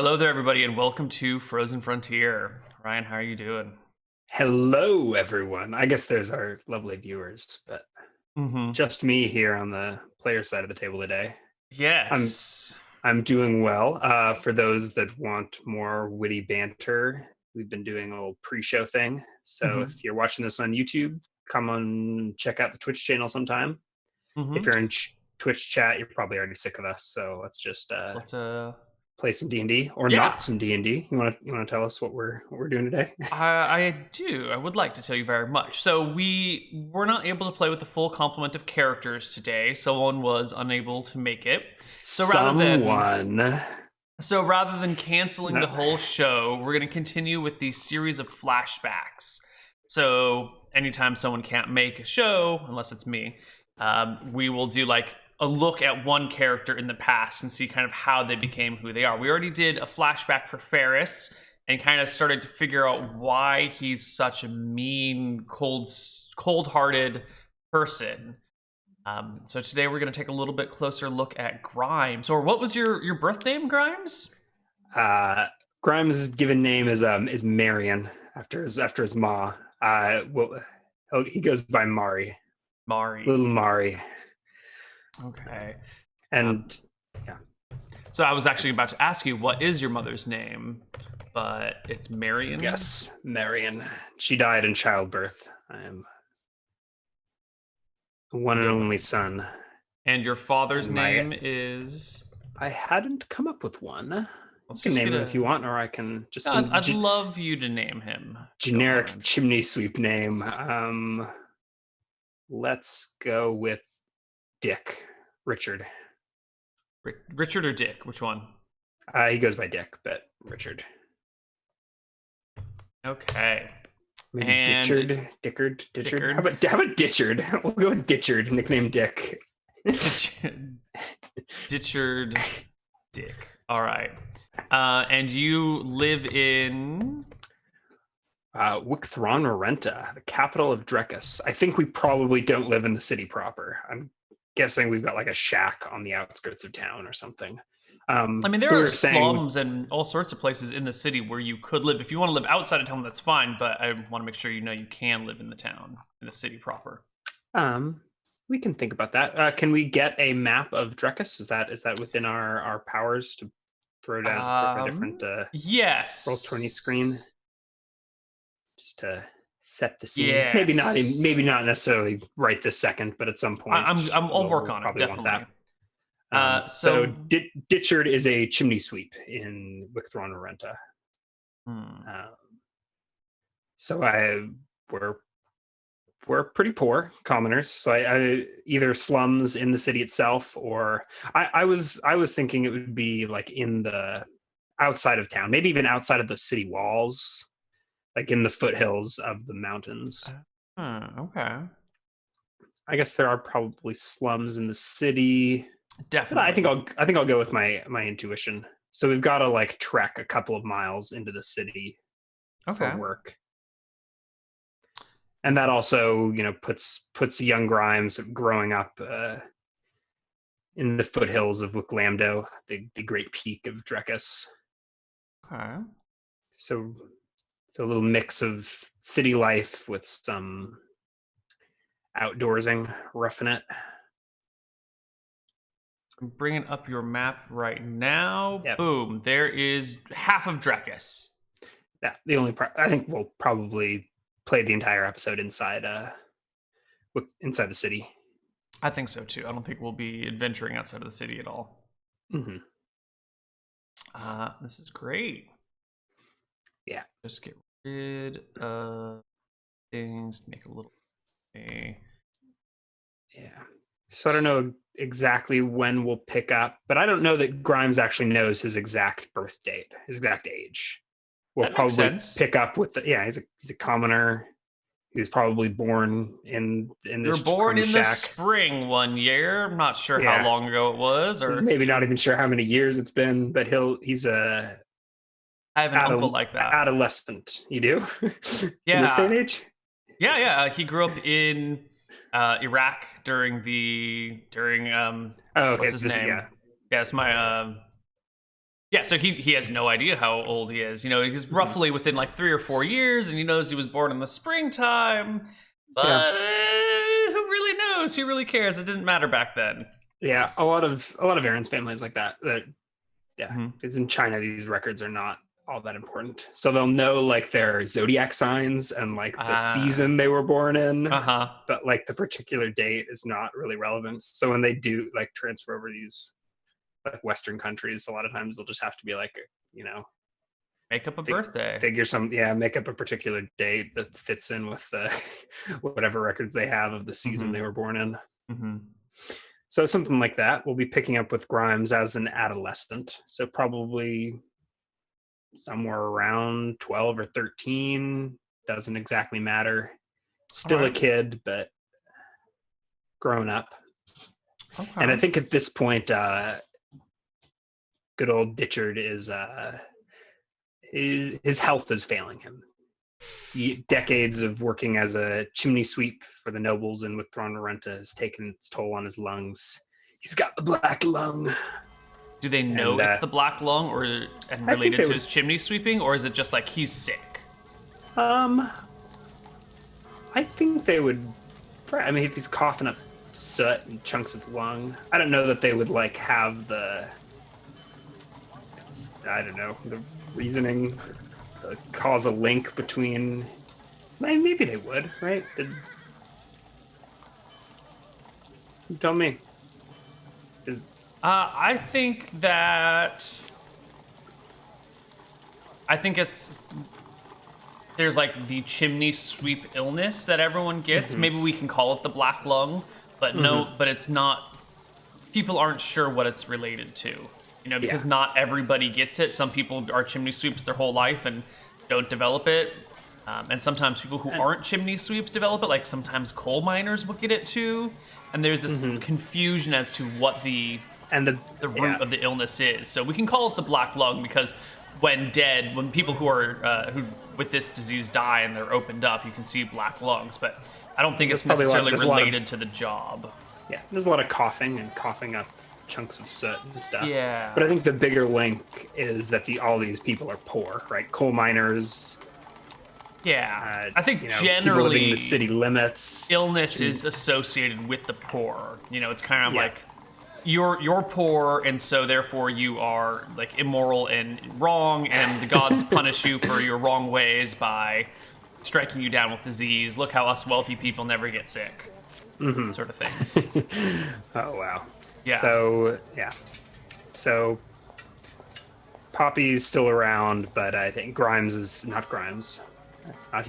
Hello there, everybody, and welcome to Frozen Frontier. Ryan, how are you doing? Hello, everyone. I guess there's our lovely viewers, but Mm-hmm. just me here on the player side of the table today. I'm Yes. I'm doing well. For those that want more witty banter, we've been doing a little pre-show thing. So Mm-hmm. if you're watching this on YouTube, come on check out the Twitch channel sometime. If Mm-hmm. you're in Twitch chat, you're probably already sick of us. So let's just Let's play some D&D or yeah. not some D&D. You want to tell us what we're doing today? I do. I would like to tell you very much. So we were not able to play with the full complement of characters today. Someone was unable to make it. So rather than Someone. so rather than canceling the No. whole show, we're going to continue with the series of flashbacks. So anytime someone can't make a show, unless it's me, we will do like a look at one character in the past and see kind of how they became who they are. We already did a flashback for Ferris and kind of started to figure out why he's such a mean, cold-hearted person. So today we're going to take a little bit closer look at Grimes. Or what was your birth name, Grimes? Uh, Grimes' given name is Marion after his ma. Well, he goes by Mari, Mari. little Mari, Okay. Um, and yeah, so I was actually about to ask you, what is your mother's name? But it's Marion. yes, Marion. She died in childbirth. I am the one and only son, And your father's and my name is. I hadn't come up with one. You Let's can just name get him if you a. want, or I can just I'd, some I'd love you to name him. If you don't generic mind. chimney sweep name. Let's go with Dick Richard. Richard or Dick? Which one? He goes by Dick, but Richard. Okay. Maybe And Ditchard, Dickard, Ditchard. Dickard. How about Ditchard? We'll go with Ditchard, nickname Dick. Ditchard Dick. All right. And you live in. Wicthron, the capital of Drecus. I think we probably don't live in the city proper. I'm guessing we've got like a shack on the outskirts of town or something. I mean, So there we are were saying, slums and all sorts of places in the city where you could live. If you want to live outside of town, that's fine. But I want to make sure you know you can live in the town, in the city proper. um, we can think about that. Can we get a map of Drecus? Is that within our powers to throw a different Roll20 screen Yes. just to set the scene? Yes. Maybe not necessarily right this second, but at some point I'll work we'll on it, probably want definitely. that. So So. Ditchard is a chimney sweep in Wicthron. Hmm. So we're pretty poor commoners. So I either slums in the city itself, or I was thinking it would be like in the outside of town, maybe even outside of the city walls, like in the foothills of the mountains. Okay. I guess there are probably slums in the city, but I think Definitely. I'll go with my intuition. So we've got to like trek a couple of miles into the city for Okay. work, and that also puts young Grimes growing up in the foothills of Wicklamdo, the great peak of Drecus. Okay. So it's a little mix of city life with some outdoorsing, roughing it. I'm bringing up your map right now. Yeah, Boom. There is half of Drekis. yeah. I think we'll probably play the entire episode inside the city. I think so too. I don't think we'll be adventuring outside of the city at all. Mm-hmm. This is great. Yeah. Just get rid of things. Make a little. Yeah. So I don't know exactly when we'll pick up, but I don't know that Grimes actually knows his exact birth date, his exact age. We'll That makes probably sense. pick up with he's a commoner. He was probably born in You were this born crummy in the shack. spring one year. I'm not sure how Yeah. long ago it was, or Maybe not even sure how many years it's been, but he's a I have an uncle like that. adolescent. You do? In this day and Yeah. age? Yeah. He grew up in Iraq during Oh, okay. what's his name? Yeah. Yeah, it's my Yeah, so he has no idea how old he is. You know, he's roughly within like 3 or 4 years, and he knows he was born in the springtime. But Yeah. who really knows? Who really cares? It didn't matter back then. Yeah, a lot of Aaron's family is like that. Yeah, Mm-hmm. because in China these records are not all that important. So they'll know like their zodiac signs and like the season they were born in, but like the particular date is not really relevant. So when they do like transfer over these like Western countries, a lot of times they'll just have to be like, you know, Make up a birthday. Make up a particular date that fits in with the whatever records they have of the season they were born in. Mm-hmm. So something like that. We'll be picking up with Grimes as an adolescent. So probably somewhere around 12 or 13. Doesn't exactly matter. Still a kid, but grown up. Okay. And I think at this point, good old Ditchard is his health is failing him. Decades of working as a chimney sweep for the nobles in Withron-Renta has taken its toll on his lungs. He's got the black lung. Do they know it's the black lung, or and related to his chimney sweeping, or is it just like he's sick? I think they would. I mean, if he's coughing up soot and chunks of lung, I don't know that they would like have the. I don't know the reasoning. Cause a link between. Maybe they would, right? You tell me. I think it's there's like the chimney sweep illness that everyone gets. Maybe we can call it the black lung, but no, but it's not. People aren't sure what it's related to. You know, because not everybody gets it. Some people are chimney sweeps their whole life and don't develop it. And sometimes people who aren't chimney sweeps develop it. Like sometimes coal miners will get it too. And there's this confusion as to what the root of the illness is. So we can call it the black lung because when people who are who with this disease die and they're opened up, you can see black lungs. But I don't think it's necessarily related to the job. Yeah, there's a lot of coughing and coughing up chunks of soot and stuff. Yeah. But I think the bigger link is that all these people are poor, right? Coal miners. Yeah. I think generally people living in the city limits. Illness is associated with the poor. You know, it's kind of like you're poor, and so therefore you are like immoral and wrong, and the gods punish you for your wrong ways by striking you down with disease. Look how us wealthy people never get sick. Sort of things. Oh wow. Yeah. So Poppy's still around, but I think Grimes is not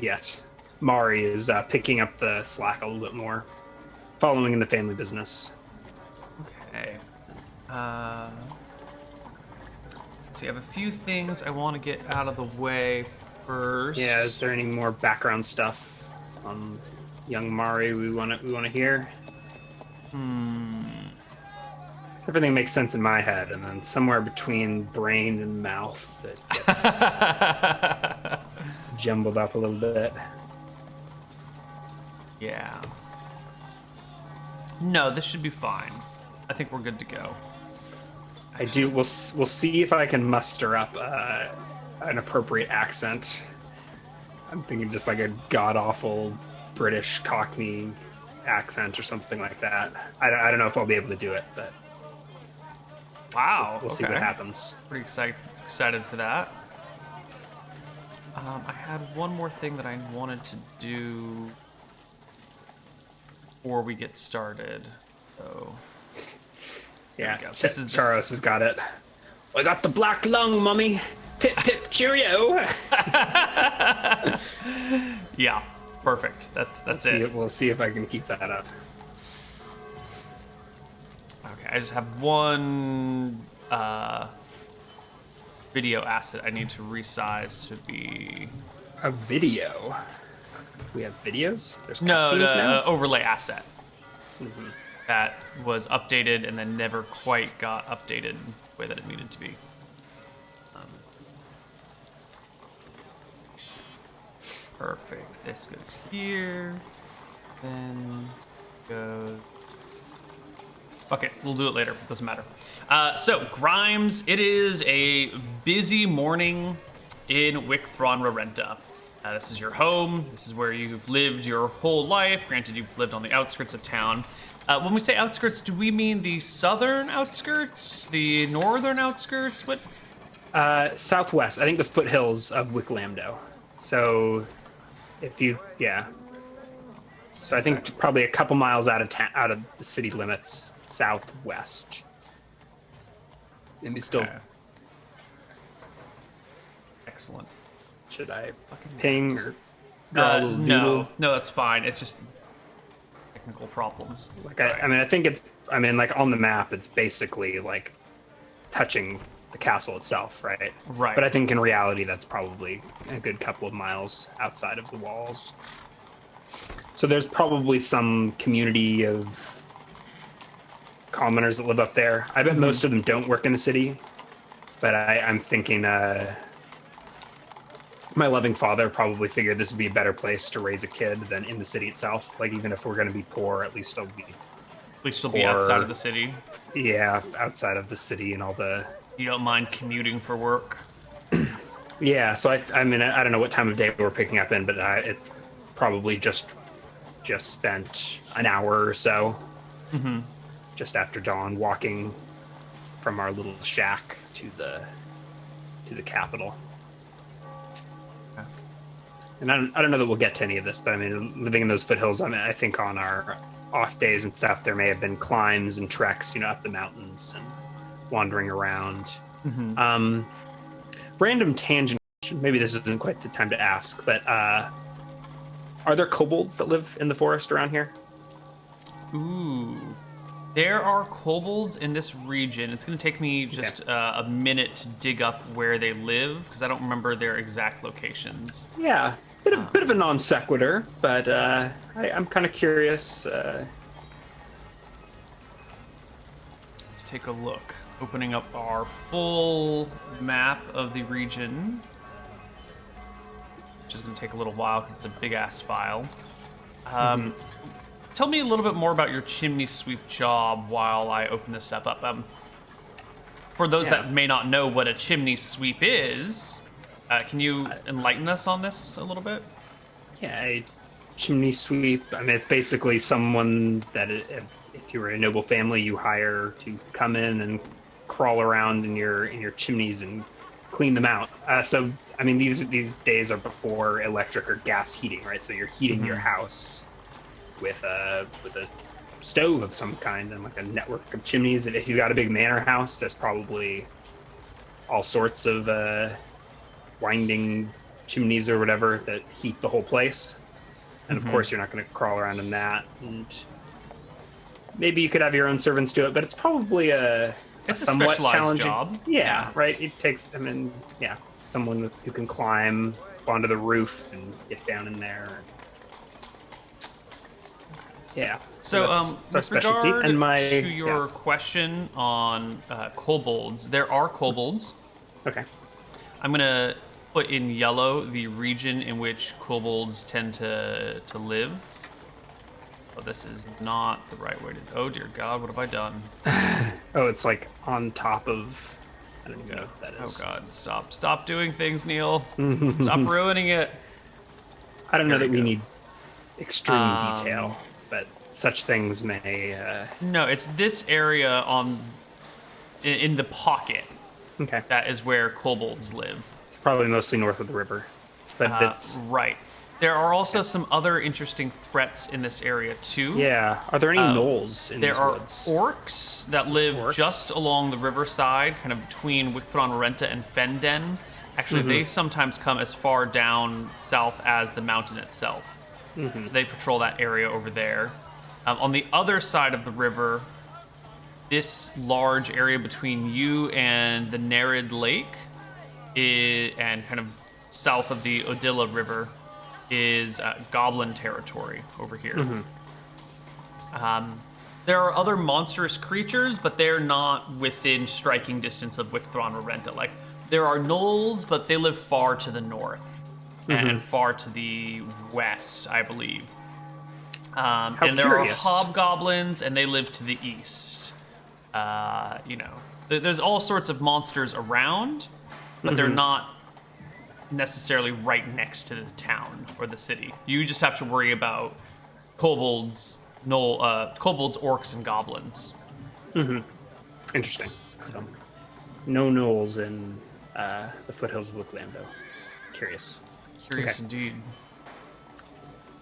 yet. Mari is picking up the slack a little bit more, following in the family business. Okay. So I have a few things I want to get out of the way first. Yeah. Is there any more background stuff on young Mari we want to hear? Everything makes sense in my head, and then somewhere between brain and mouth, it gets jumbled up a little bit. Yeah. No, this should be fine. I think we're good to go. We'll see if I can muster up an appropriate accent. I'm thinking just like a god-awful British Cockney accent or something like that. I don't know if I'll be able to do it, but... Wow. We'll see what happens. Pretty excited for that. I had one more thing that I wanted to do before we get started. So yeah, Charos has got it. I got the black lung, mummy. Pip pip cheerio. Yeah, perfect. That's it. We'll see if I can keep that up. Okay, I just have one video asset I need to resize to be... A video? We have videos? There's no, now? Overlay asset. That was updated and then never quite got updated the way that it needed to be. Perfect. This goes here. Then goes Okay, we'll do it later. Doesn't matter. So, Grimes, it is a busy morning in Wicthron Rarenta. This is your home. This is where you've lived your whole life. Granted, you've lived on the outskirts of town. When we say outskirts, do we mean the southern outskirts? The northern outskirts? What? Southwest. I think the foothills of Wicklamdo. So, So I think probably a couple miles out of the city limits, southwest. Maybe still. Okay. Excellent. Should I ping or draw a little no, doodle? no, that's fine. It's just technical problems. Like I think it's. I mean, like on the map, it's basically like touching the castle itself, right? Right. But I think in reality, that's probably a good couple of miles outside of the walls. So there's probably some community of commoners that live up there. I bet most of them don't work in the city, but I'm thinking my loving father probably figured this would be a better place to raise a kid than in the city itself. Like, even if we're going to be poor, at least you'll be outside of the city. Yeah, outside of the city and all the... You don't mind commuting for work? Yeah, so I mean, I don't know what time of day we're picking up in, but it's probably just spent an hour or so, just after dawn, walking from our little shack to the capital. Okay. And I don't know that we'll get to any of this, but I mean, living in those foothills, I mean, I think on our off days and stuff, there may have been climbs and treks, up the mountains and wandering around. Random tangent. Maybe this isn't quite the time to ask, but are there kobolds that live in the forest around here? Ooh. There are kobolds in this region. It's going to take me just a minute to dig up where they live, because I don't remember their exact locations. Yeah, bit of a non sequitur, but I'm kind of curious. Let's take a look. Opening up our full map of the region. Which is going to take a little while because it's a big-ass file. Tell me a little bit more about your chimney sweep job while I open this stuff up. For those that may not know what a chimney sweep is, can you enlighten us on this a little bit? Yeah, a chimney sweep. I mean, it's basically someone that, if you were a noble family, you hire to come in and crawl around in your chimneys and clean them out. So, I mean, these days are before electric or gas heating, right? So you're heating your house with a stove of some kind and like a network of chimneys. And if you've got a big manor house, there's probably all sorts of winding chimneys or whatever that heat the whole place. And of course, you're not going to crawl around in that. And maybe you could have your own servants do it, but it's probably It's a somewhat specialized challenging job. Yeah, right. It takes, someone who can climb onto the roof and get down in there. Yeah. So, that's with our regard specialty. to your question on kobolds, there are kobolds. Okay. I'm gonna put in yellow the region in which kobolds tend to live. Oh, this is not the right way to... Oh, dear God, what have I done? Oh, it's like on top of... I don't even know what that is. Oh, God, stop doing things, Neal. Stop ruining it. I don't know that we need extreme detail, but such things may... No, it's this area in the pocket. Okay. That is where kobolds live. It's probably mostly north of the river, but it's... Right. There are also some other interesting threats in this area, too. Yeah. Are there any gnolls in these woods? There are orcs that live just along the riverside, kind of between Wicthron Rarenta and Fenden. Actually, they sometimes come as far down south as the mountain itself. So they patrol that area over there. On the other side of the river, this large area between you and the Nerid Lake and kind of south of the Odilla River is goblin territory over here. There are other monstrous creatures, but they're not within striking distance of Wicthron Rarenta. Like, there are gnolls, but they live far to the north and far to the west, I believe. And there are hobgoblins, and they live to the east. There's all sorts of monsters around, but they're not necessarily right next to the town or the city. You just have to worry about kobolds, orcs, and goblins. Interesting. So, no gnolls in the foothills of Wiklando. Curious. Curious indeed.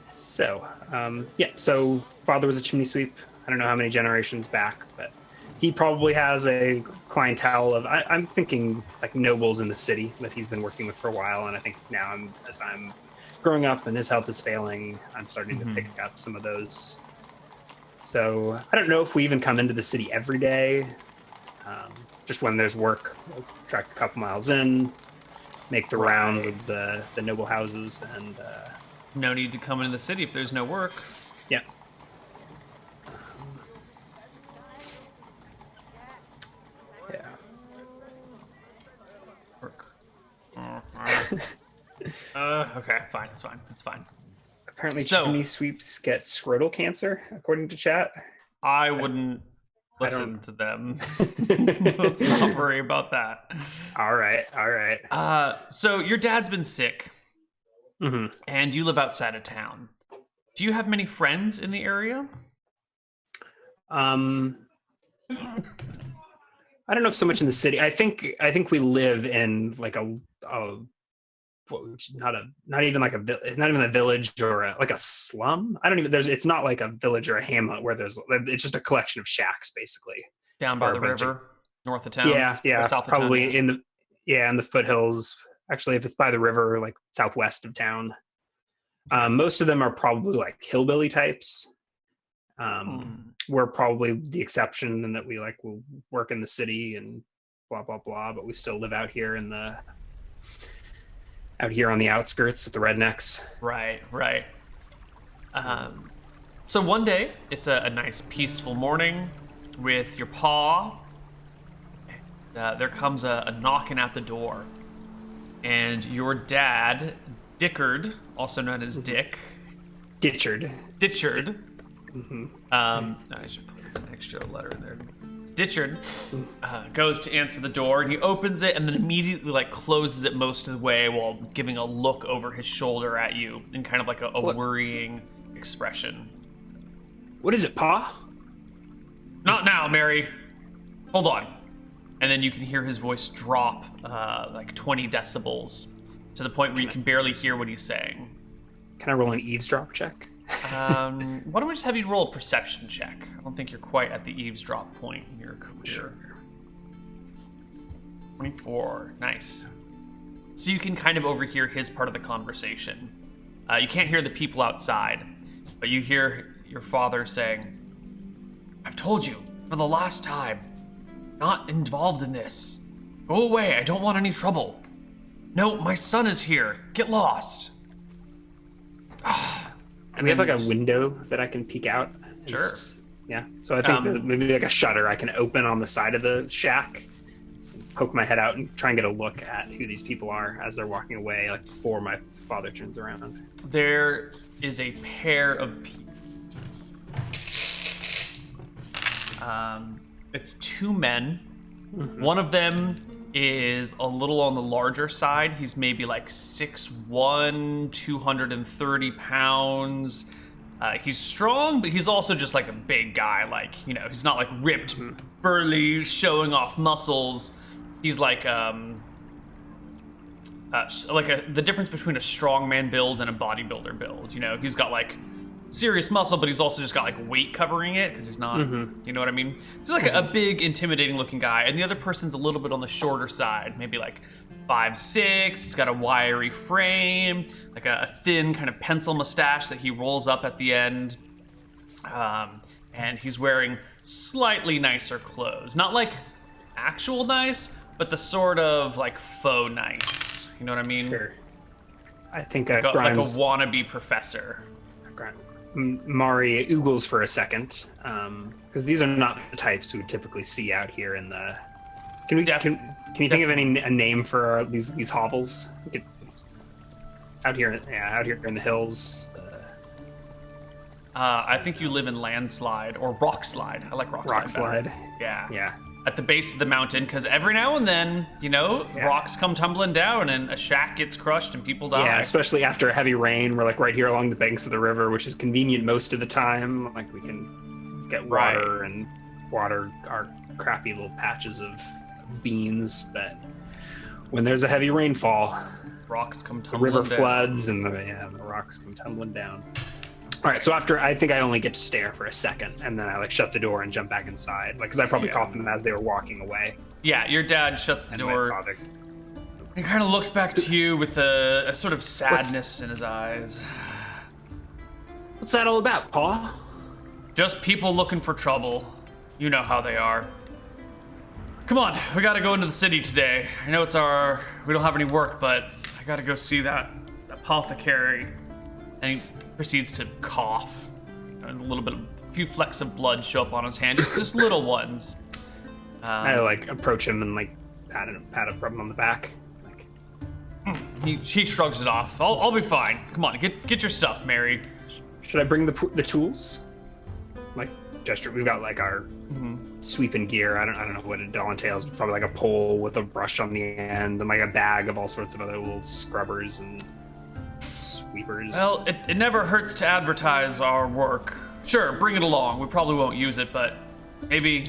So, so father was a chimney sweep. I don't know how many generations back, but he probably has a clientele of, I'm thinking like nobles in the city that he's been working with for a while. And I think now as I'm growing up and his health is failing, I'm starting to pick up some of those. So I don't know if we even come into the city every day. Just when there's work, we'll track a couple miles in, make the rounds of the noble houses, and no need to come into the city if there's no work. Yeah. Work. Okay, fine. It's fine. Apparently, chimney sweeps get scrotal cancer, according to chat. I wouldn't listen to them. Let's not worry about that. All right. So your dad's been sick, and you live outside of town. Do you have many friends in the area? I don't know if so much in the city. I think we live in like not even a village or like a slum. It's not like a village or a hamlet where it's just a collection of shacks basically. Down by the river, north of town. Yeah. South of probably town. in the foothills. Actually, if it's by the river, like southwest of town. Most of them are probably like hillbilly types. We're probably the exception in that we will work in the city and blah blah blah, but we still live out here on the outskirts with the rednecks. Right. So one day, it's a nice peaceful morning with your pa. There comes a knocking at the door, and your dad, Dickard, also known as Dick. Ditchard. I should put an extra letter in there. Ditchard goes to answer the door, and he opens it and then immediately closes it most of the way while giving a look over his shoulder at you in kind of like a worrying expression. What is it, Pa? Not now, Mary. Hold on. And then you can hear his voice drop 20 decibels to the point where you can barely hear what he's saying. Can I roll an eavesdrop check? Why don't we just have you roll a perception check? I don't think you're quite at the eavesdrop point in your career. Sure. 24. Nice. So you can kind of overhear his part of the conversation. You can't hear the people outside, but you hear your father saying, "I've told you for the last time, not involved in this. Go away, I don't want any trouble. No, my son is here. Get lost." And we have a window that I can peek out. Sure. Yeah. So I think that maybe a shutter I can open on the side of the shack, poke my head out and try and get a look at who these people are as they're walking away, before my father turns around. There is a pair of people. It's two men. One of them is a little on the larger side. He's maybe 6'1", 230 pounds. He's strong, but he's also just a big guy. He's not ripped, burly, showing off muscles. He's the difference between a strongman build and a bodybuilder build. He's got serious muscle, but he's also just got weight covering it because he's not, you know what I mean? He's a big, intimidating looking guy, and the other person's a little bit on the shorter side, maybe 5'6". He's got a wiry frame, a thin kind of pencil mustache that he rolls up at the end, and he's wearing slightly nicer clothes, not actual nice, but the sort of faux nice. You know what I mean? Sure. I think like a Grimes, wannabe professor. Mari oogles for a second, because these are not the types we would typically see out here in the. Can you think of a name for these hovels? Out here in the hills. I think you live in Landslide or Rockslide. I like Rockslide. Rockslide. Yeah. Yeah. At the base of the mountain, because every now and then, rocks come tumbling down and a shack gets crushed and people die. Yeah, especially after a heavy rain. We're like right here along the banks of the river, which is convenient most of the time. Like we can get water and water our crappy little patches of beans. But when there's a heavy rainfall, rocks come the tumbling river down. floods and the rocks come tumbling down. All right, so after, I think I only get to stare for a second, and then I like shut the door and jump back inside, like because I probably caught them as they were walking away. Yeah, your dad shuts the And door. my father. He kind of looks back to you with a sort of sadness in his eyes. What's that all about, Pa? Just people looking for trouble. You know how they are. Come on, we gotta go into the city today. I know we don't have any work, but I gotta go see that apothecary. And he proceeds to cough. And a few flecks of blood show up on his hand, just little ones. I like approach him and like pat him, rub him on the back. Like, he shrugs it off. I'll be fine. Come on, get your stuff, Mary. should I bring the tools? Like gesture. We've got like our sweeping gear. I don't know what it all entails. Probably like a pole with a brush on the end, and like a bag of all sorts of other little scrubbers and sweepers. Well, it never hurts to advertise our work. Sure, bring it along. We probably won't use it, but maybe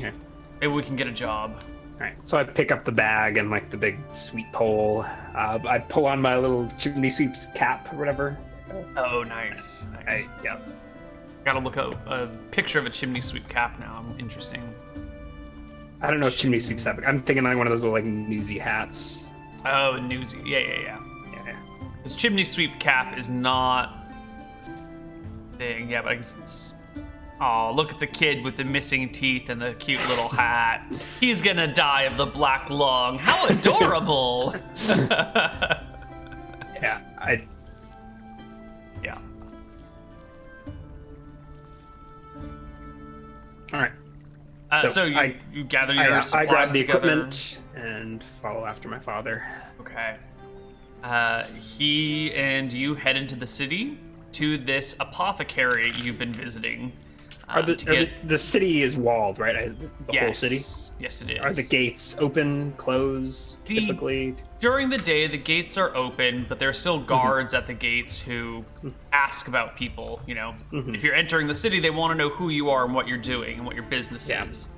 we can get a job. All right, so I pick up the bag and like the big sweep pole. I pull on my little chimney sweep's cap or whatever. Oh, nice. Gotta look up a picture of a chimney sweep cap now. Interesting. I don't know if chimney sweeps have. I'm thinking like one of those little like newsy hats. Oh, newsy. Yeah. This chimney sweep cap is not thing. Yeah, but I guess it's. Oh, look at the kid with the missing teeth and the cute little hat. He's gonna die of the black lung. How adorable! Yeah. All right. So you gather your supplies I grab the together. equipment and follow after my father. Okay. He and you head into the city to this apothecary you've been visiting. The city is walled, right? The whole city? Yes, it is. Are the gates open, closed, typically? During the day, the gates are open, but there are still guards at the gates who ask about people. You know, if you're entering the city, they want to know who you are and what you're doing and what your business is.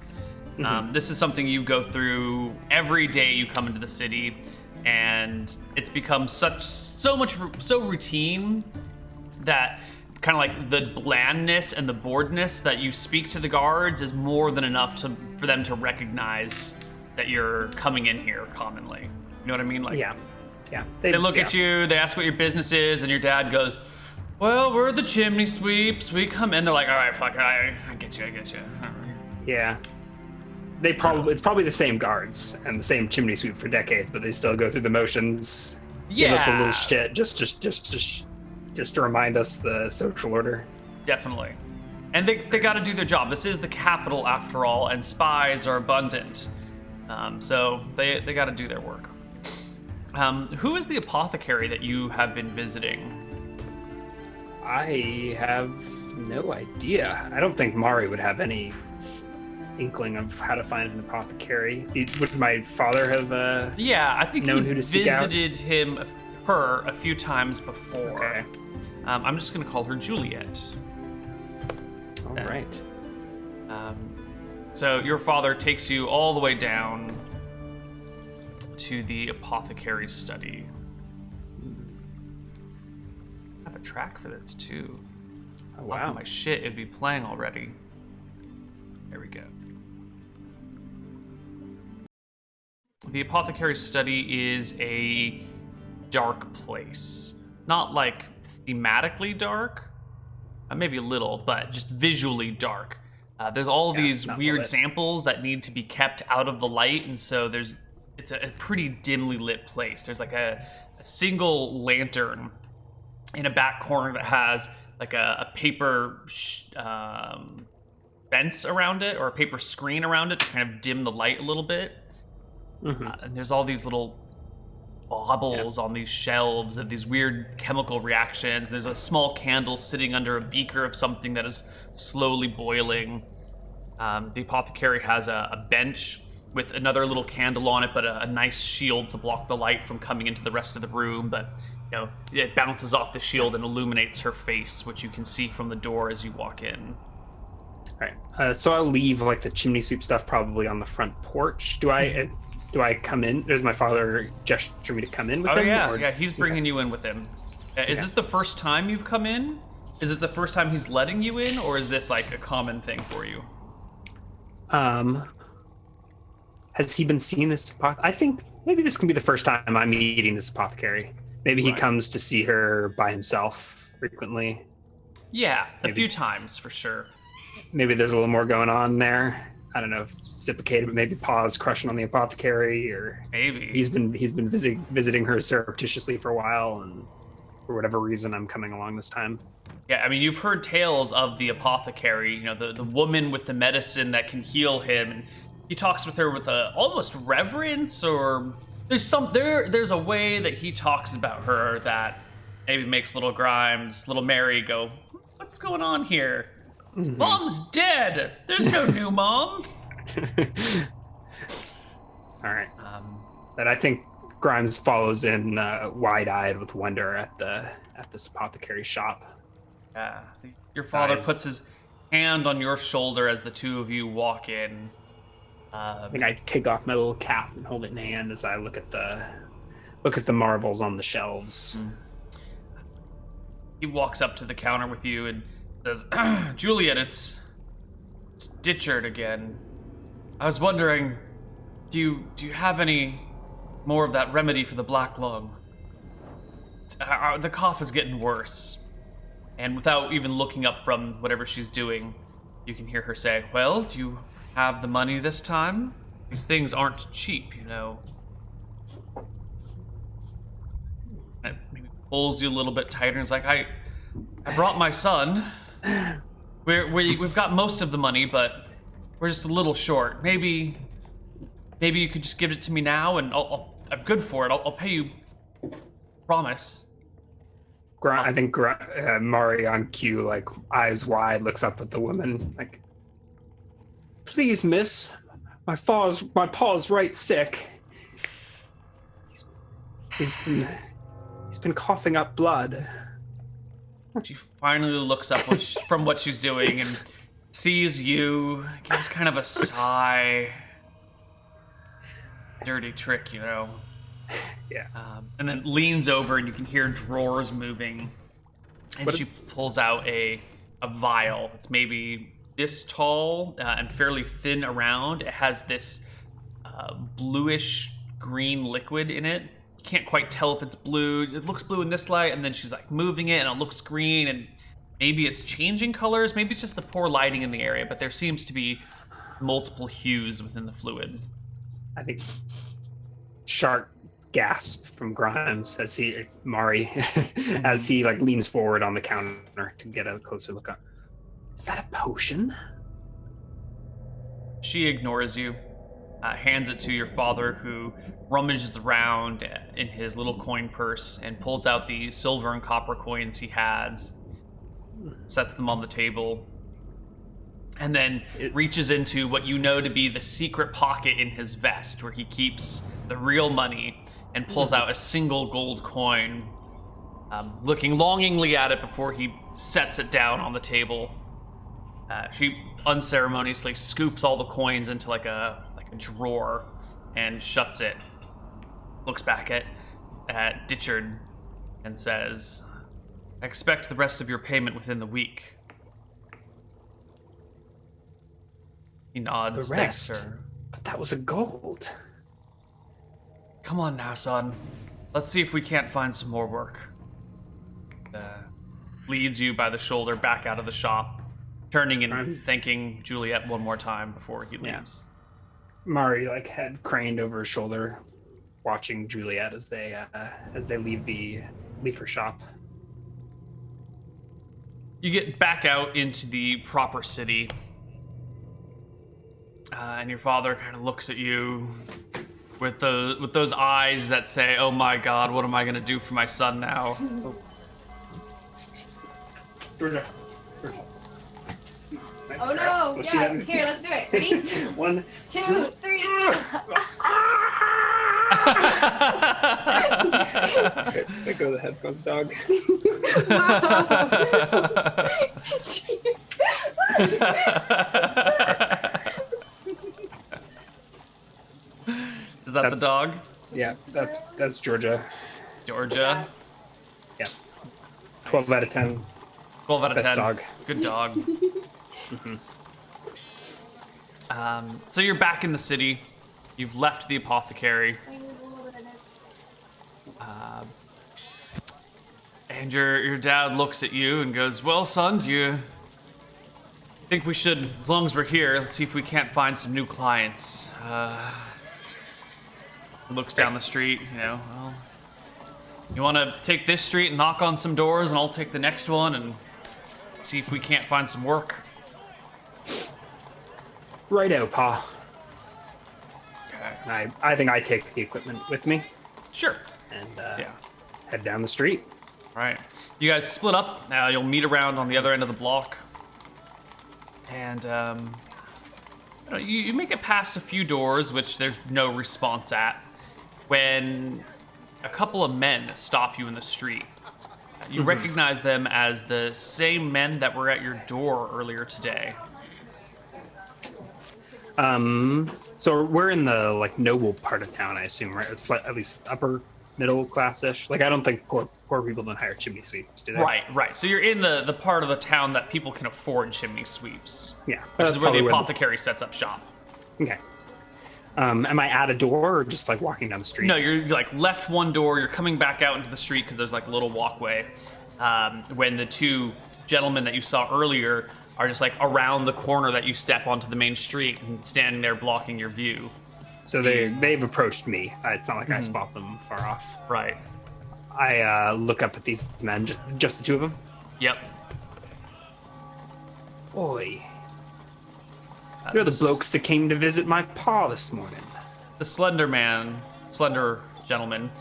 This is something you go through every day you come into the city, and it's become so routine that kind of like the blandness and the boredness that you speak to the guards is more than enough for them to recognize that you're coming in here commonly. You know what I mean? Like, yeah. They look at you, they ask what your business is, and your dad goes, "Well, we're the chimney sweeps. We come in." They're like, "All right, fuck it, I get you. Yeah. It's probably the same guards and the same chimney sweep for decades, but they still go through the motions. Yeah. Give us a little shit just to remind us the social order. Definitely. And they got to do their job. This is the capital, after all, and spies are abundant. So they got to do their work. Who is the apothecary that you have been visiting? I have no idea. I don't think Mari would have any inkling of how to find an apothecary. Would my father have Yeah, I think known you who to seek out? visited her a few times before. Okay. I'm just going to call her Juliet. All right. So your father takes you all the way down to the apothecary's study. I have a track for this too. Oh, wow. Oh, my shit, it'd be playing already. There we go. The apothecary's study is a dark place. Not like thematically dark, maybe a little, but just visually dark. There's all these weird samples that need to be kept out of the light, and so it's a pretty dimly lit place. There's like a single lantern in a back corner that has like a paper fence around it, or a paper screen around it to kind of dim the light a little bit. And there's all these little baubles on these shelves and these weird chemical reactions. There's a small candle sitting under a beaker of something that is slowly boiling. The apothecary has a bench with another little candle on it, but a nice shield to block the light from coming into the rest of the room. But it bounces off the shield and illuminates her face, which you can see from the door as you walk in. All right. So I'll leave like the chimney sweep stuff probably on the front porch. Do I come in? Does my father gesture me to come in with him? Yeah, he's bringing you in with him. Is this the first time you've come in? Is it the first time he's letting you in, or is this like a common thing for you? Has he been seeing this I think maybe this can be the first time I'm meeting this apothecary. Maybe he comes to see her by himself frequently. Yeah, a few times for sure. Maybe there's a little more going on there. I don't know if it's reciprocated, but maybe Pa's crushing on the apothecary, or maybe he's been visiting her surreptitiously for a while, and for whatever reason I'm coming along this time. Yeah, I mean, you've heard tales of the apothecary, the woman with the medicine that can heal him, and he talks with her with almost reverence, or there's a way that he talks about her that maybe makes little Grimes, little Mary go, what's going on here? Mm-hmm. Mom's dead. There's no new mom. All right. But I think Grimes follows in wide-eyed with wonder at this apothecary shop. Yeah. Your father puts his hand on your shoulder as the two of you walk in. I think I take off my little cap and hold it in hand as I look at the marvels on the shelves. He walks up to the counter with you and says, Juliet, it's Ditchard again. I was wondering, do you have any more of that remedy for the black lung? The cough is getting worse. And without even looking up from whatever she's doing, you can hear her say, well, do you have the money this time? These things aren't cheap, It maybe pulls you a little bit tighter and is like, I brought my son. We've got most of the money, but we're just a little short. Maybe you could just give it to me now, and I'm good for it. I'll pay you. Promise. I think Mari on cue, like eyes wide, looks up at the woman, like, please, miss, my pa's right sick. He's been coughing up blood. She finally looks up from what she's doing and sees you, gives kind of a sigh. Dirty trick, Yeah. And then leans over and you can hear drawers moving. And she pulls out a vial. It's maybe this tall and fairly thin around. It has this bluish green liquid in it. Can't quite tell if it's blue. It looks blue in this light, and then she's like moving it and it looks green, and maybe it's changing colors. Maybe it's just the poor lighting in the area, but there seems to be multiple hues within the fluid. I think sharp gasp from Grimes as Mari as he like leans forward on the counter to get a closer look on. Is that a potion? She ignores you. Hands it to your father, who rummages around in his little coin purse and pulls out the silver and copper coins he has, sets them on the table, and then reaches into what you know to be the secret pocket in his vest where he keeps the real money and pulls out a single gold coin, looking longingly at it before he sets it down on the table. She unceremoniously scoops all the coins into like a drawer and shuts it, looks back at Ditchard and says, I expect the rest of your payment within the week. He nods. The rest? Thanks, sir. But that was a gold. Come on now, son. Let's see if we can't find some more work. Leads you by the shoulder back out of the shop, turning and thanking Juliet one more time before he leaves. Yeah. Mari, like, head craned over his shoulder, watching Juliet as they leave her shop. You get back out into the proper city, and your father kind of looks at you, with those eyes that say, "Oh my God, what am I gonna do for my son now?" Georgia. Oh no! Yeah, here, let's do it. Ready? 1, 2, 3. There go the headphones, dog. Is that the dog? Yeah, that's Georgia. Georgia. Yeah. 12 out of 10. 12 out of Best 10. dog. Good dog. So you're back in the city. You've left the apothecary. And your dad looks at you and goes, "Well, son, do you think we should, as long as we're here, let's see if we can't find some new clients." Looks down the street, well, you want to take this street and knock on some doors, and I'll take the next one and see if we can't find some work. Righto, Pa. Okay. I think I take the equipment with me Sure. and Yeah. head down the street. Right. You guys split up. You'll meet around on the other end of the block. And you make it past a few doors, which there's no response at, when a couple of men stop you in the street. You recognize them as the same men that were at your door earlier today. So we're in the noble part of town, I assume, right? It's like at least upper middle class-ish. I don't think poor people don't hire chimney sweeps, do they? Right. So you're in the part of the town that people can afford chimney sweeps. Yeah. Which is where the apothecary sets up shop. Okay. Am I at a door or just walking down the street? No, you're left one door, you're coming back out into the street because there's a little walkway. When the two gentlemen that you saw earlier are just around the corner that you step onto the main street and standing there blocking your view. So they've approached me. It's not like I spot them far off. Right. I look up at these men, just the two of them. Yep. Boy. You're the blokes that came to visit my pa this morning. The slender gentleman,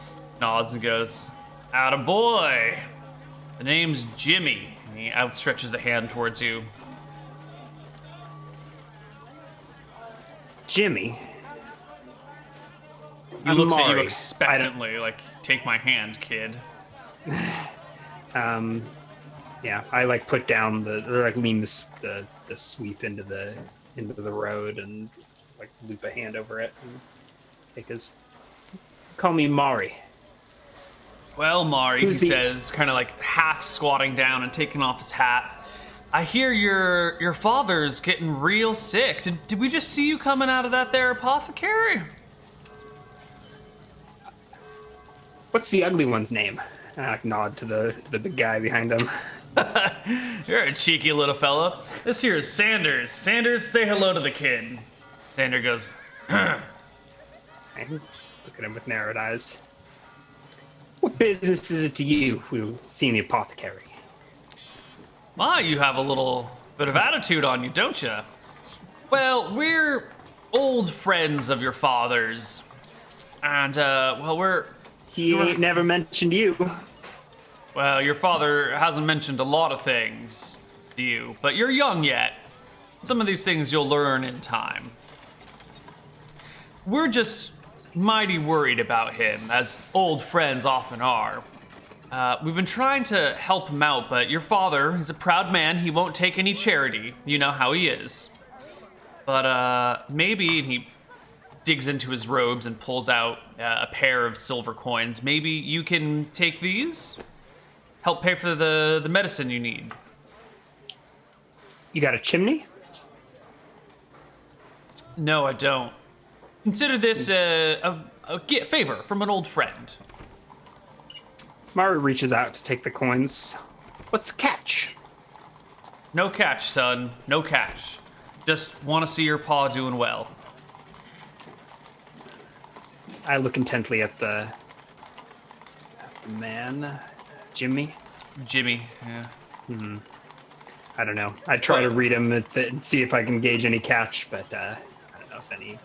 nods and goes, "Atta boy! The name's Jimmy." And he outstretches a hand towards you. Jimmy? He looks at you Mari. expectantly, "Take my hand, kid." Yeah, I put down lean the sweep into the road and loop a hand over it and take his. Call me Mari. "Well, Mari," he Who's the- says, kind of half squatting down and taking off his hat. "I hear your father's getting real sick. Did we just see you coming out of that there apothecary?" What's the ugly one's name? And I nod to the big guy behind him. "You're a cheeky little fella. This here is Sanders. Sanders, say hello to the kid." Sanders goes, I look at him with narrowed eyes. What business is it to you who see the apothecary? "My, you have a little bit of attitude on you, don't you?" "Well, we're old friends of your father's. And, He ain't never mentioned you. Well, your father hasn't mentioned a lot of things to you, but you're young yet. Some of these things you'll learn in time. We're just mighty worried about him, as old friends often are. We've been trying to help him out, but your father, he's a proud man. He won't take any charity. You know how he is. But maybe," and he digs into his robes and pulls out a pair of silver coins. "Maybe you can take these? Help pay for the medicine you need." You got a chimney? "No, I don't. Consider this a favor from an old friend." Mari reaches out to take the coins. What's the catch? "No catch, son. No catch. Just want to see your pa doing well." I look intently at the man, Jimmy. Jimmy, yeah. I don't know. I try to read him and see if I can gauge any catch, but I don't know if any.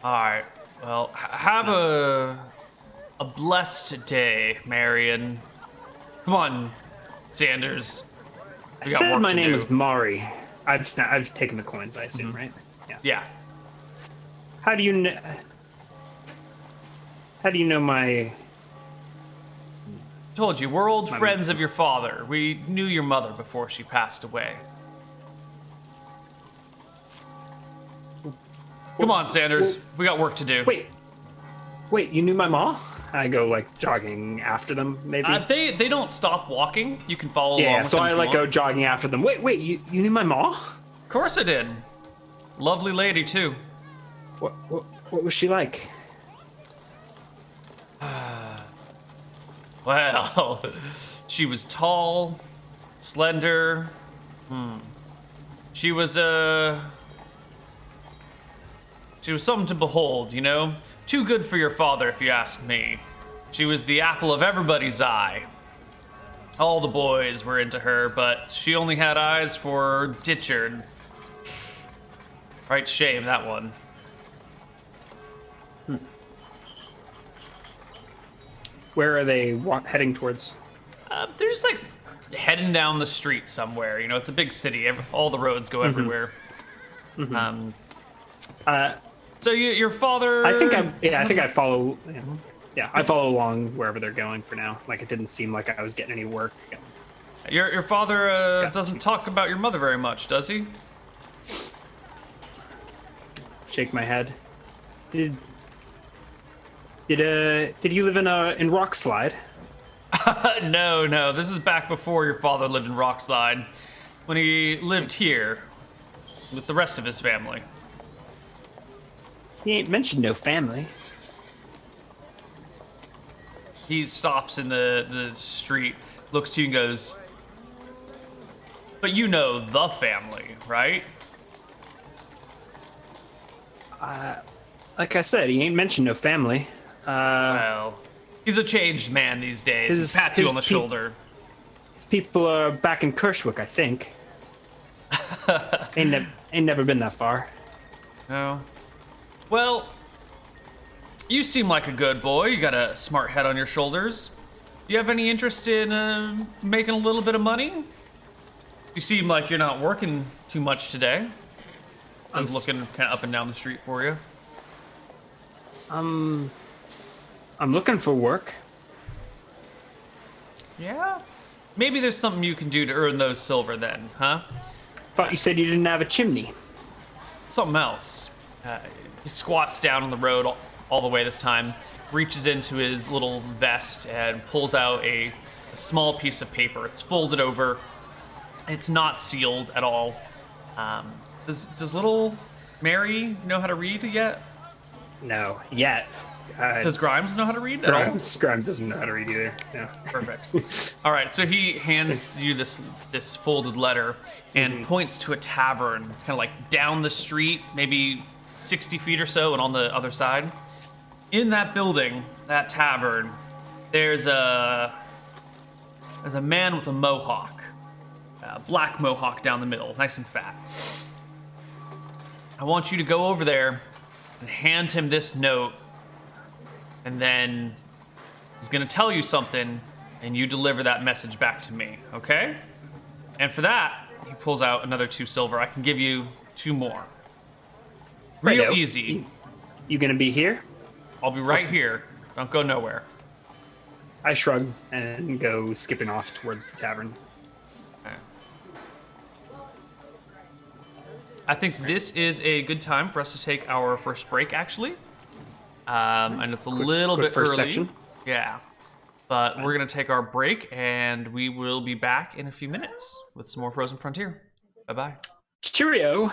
All right. Well, have a blessed day, Marion. Come on, Sanders. I We got said work my to name do. is Mari. I've taken the coins, I assume, right? Yeah. Yeah. How do you know? How do you know my? Told you, we're old My- friends of your father. We knew your mother before she passed away. Come on, Sanders. We got work to do. Wait, you knew my ma? I go like jogging after them, maybe. They don't stop walking. You can follow along Yeah, with so them I if you like go want. jogging after them. Wait, you knew my ma? Of course I did. Lovely lady, too. What was she like? Well, she was tall, slender. She was something to behold, you know? Too good for your father, if you ask me. She was the apple of everybody's eye. All the boys were into her, but she only had eyes for Ditchard. Right shame, that one. Where are they heading towards? They're just like heading down the street somewhere. You know, it's a big city. All the roads go everywhere. So your father? I think I follow. Yeah, I follow along wherever they're going for now. Like it didn't seem like I was getting any work. Your father doesn't talk about your mother very much, does he? Shake my head. Did you live in Rockslide? No. This is back before your father lived in Rockslide, when he lived here with the rest of his family. He ain't mentioned no family. He stops in the street, looks to you and goes, "But you know the family, right?" Like I said, he ain't mentioned no family. Well, he's a changed man these days. He pats you on the shoulder. His people are back in Kershwick, I think. ain't never been that far. Oh. Well, you seem like a good boy. You got a smart head on your shoulders. Do you have any interest in making a little bit of money? You seem like you're not working too much today. I was looking kind of up and down the street for you. I'm looking for work. Yeah? Maybe there's something you can do to earn those silver then, huh? Thought you said you didn't have a chimney. Something else. He squats down on the road all the way this time, reaches into his little vest and pulls out a small piece of paper. It's folded over. It's not sealed at all. Does little Mary know how to read yet? No, yet. Does Grimes know how to read at all? Grimes doesn't know how to read either. No. Perfect. All right, so he hands you this folded letter and points to a tavern, kind of like down the street, maybe 60 feet or so, and on the other side. In that building, that tavern, there's a man with a mohawk, a black mohawk down the middle, nice and fat. I want you to go over there and hand him this note, and then he's gonna tell you something, and you deliver that message back to me, okay? And for that, he pulls out another 2 silver. I can give you 2 more. Real Righto. easy. You gonna be here? I'll be right here. Don't go nowhere. I shrug and go skipping off towards the tavern. I think this is a good time for us to take our first break, actually. And it's a little quick bit first early. section. Yeah. But we're going to take our break, and we will be back in a few minutes with some more Frozen Frontier. Bye-bye. Cheerio.